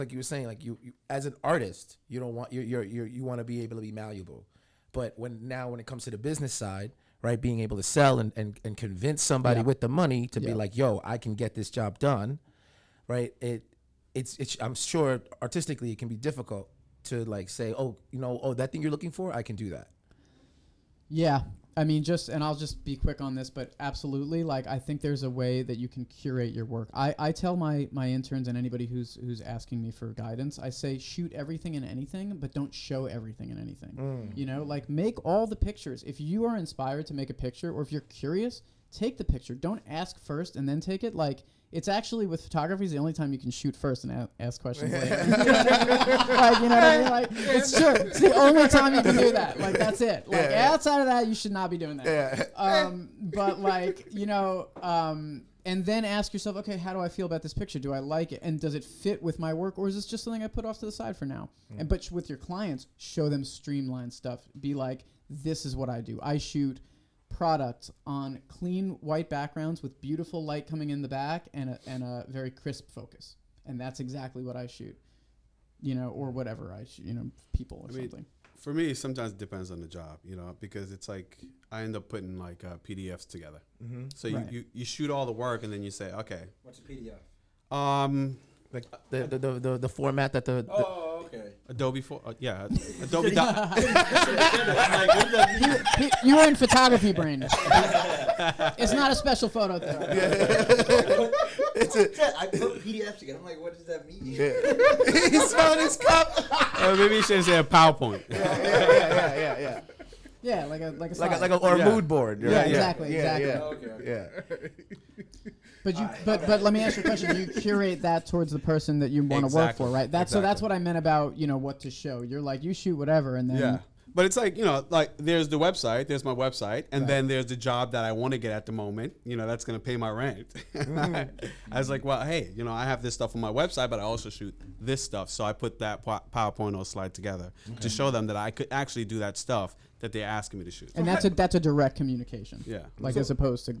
like you were saying, like you as an artist, you don't want you want to be able to be malleable. But when it comes to the business side, right, being able to sell and convince somebody with the money to be like, yo, I can get this job done, right? It's I'm sure artistically it can be difficult to like say, oh, that thing you're looking for, I can do that. Yeah. I mean, and I'll just be quick on this, but absolutely, like, I think there's a way that you can curate your work. I tell my interns and anybody who's asking me for guidance, I say, shoot everything and anything, but don't show everything and anything. Like, make all the pictures. If you are inspired to make a picture, or if you're curious, take the picture. Don't ask first and then take it. Like, it's actually, with photography, is the only time you can shoot first and ask questions later. Like, you know what I mean? Like, it's true. It's the only time you can do that. Like, that's it. Like, outside of that, you should not be doing that. But, like, and then ask yourself, okay, how do I feel about this picture? Do I like it? And does it fit with my work? Or is this just something I put off to the side for now? But with your clients, show them streamlined stuff. Be like, this is what I do. I shoot product on clean white backgrounds with beautiful light coming in the back and a very crisp focus, and that's exactly what I shoot, or whatever I shoot, people or something. For me, sometimes it depends on the job, because it's like I end up putting like PDFs together. So you shoot all the work and then you say, okay, what's a PDF? Like the format that the okay. Adobe Adobe Doc. You were in photography brain. It's not a special photo thing. I put PDFs together. I'm like, what does that mean? He's smelling his cup. Maybe you should say a PowerPoint. Yeah. Yeah, like a mood board. Yeah, exactly. Yeah. But let me ask you a question. You curate that towards the person that you want to work for, right? So that's what I meant about, what to show. You're like, you shoot whatever, and then... Yeah. But it's like, like there's the website, there's my website, and then there's the job that I want to get at the moment, that's going to pay my rent. I was like, well, hey, I have this stuff on my website, but I also shoot this stuff. So I put that PowerPoint or slide together to show them that I could actually do that stuff that they're asking me to shoot. And that's a direct communication. Yeah. Like, as opposed to...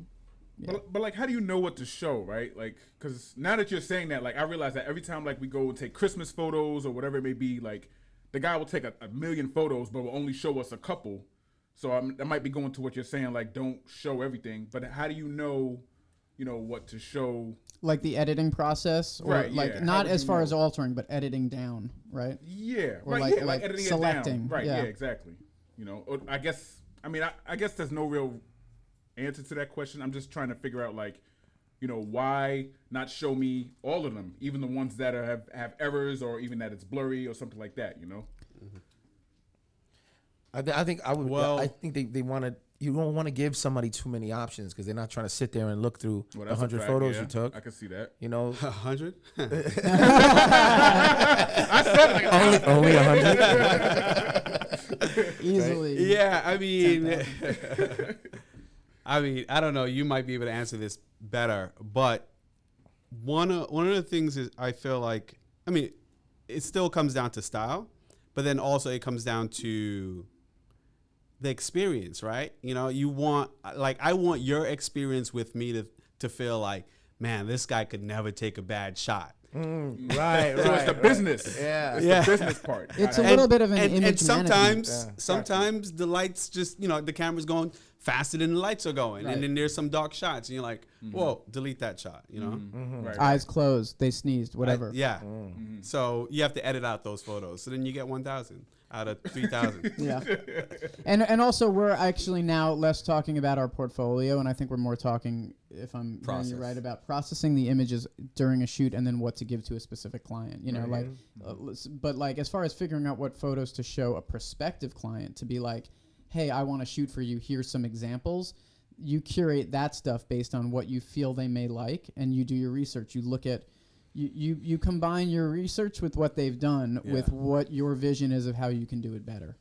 Yeah. But like, how do you know what to show, right? Like, because now that you're saying that, like, I realize that every time, like, we go and take Christmas photos or whatever it may be, like, the guy will take a million photos, but will only show us a couple. So I might be going to what you're saying, like, don't show everything. But how do you know, what to show? Like the editing process, or right? Like, yeah. not as far as altering, but editing down, right? Yeah, or right. like editing selecting, it down. Right? Yeah, Exactly. Or I guess there's no real answer to that question. I'm just trying to figure out, like, why not show me all of them, even the ones that have errors, or even that it's blurry or something like that, I think I would. Well, I think they want to. You don't want to give somebody too many options, because they're not trying to sit there and look through 100 photos you took. I can see that. 100? I said like only 100. Easily. Right? Yeah, I mean. I don't know. You might be able to answer this better, but one of the things is, I feel like, it still comes down to style, but then also it comes down to the experience, right? You want, like, I want your experience with me to feel like, man, this guy could never take a bad shot. Right. So it's the business. Yeah. It's the business part. It's a little bit of an image and sometimes, management. sometimes the lights just, the camera's going faster than the lights are going, Right. and then there's some dark shots, and you're like, whoa, delete that shot, Right. Eyes closed, they sneezed, whatever. So you have to edit out those photos, so then you get 1,000 out of 3,000. Yeah. And also, we're actually now less talking about our portfolio, and I think we're more talking, if I'm hearing you right, about processing the images during a shoot and then what to give to a specific client. But like, as far as figuring out what photos to show a prospective client, to be like, hey, I want to shoot for you, here's some examples. You curate that stuff based on what you feel they may like, and you do your research. You look at, you combine your research with what they've done with what your vision is of how you can do it better.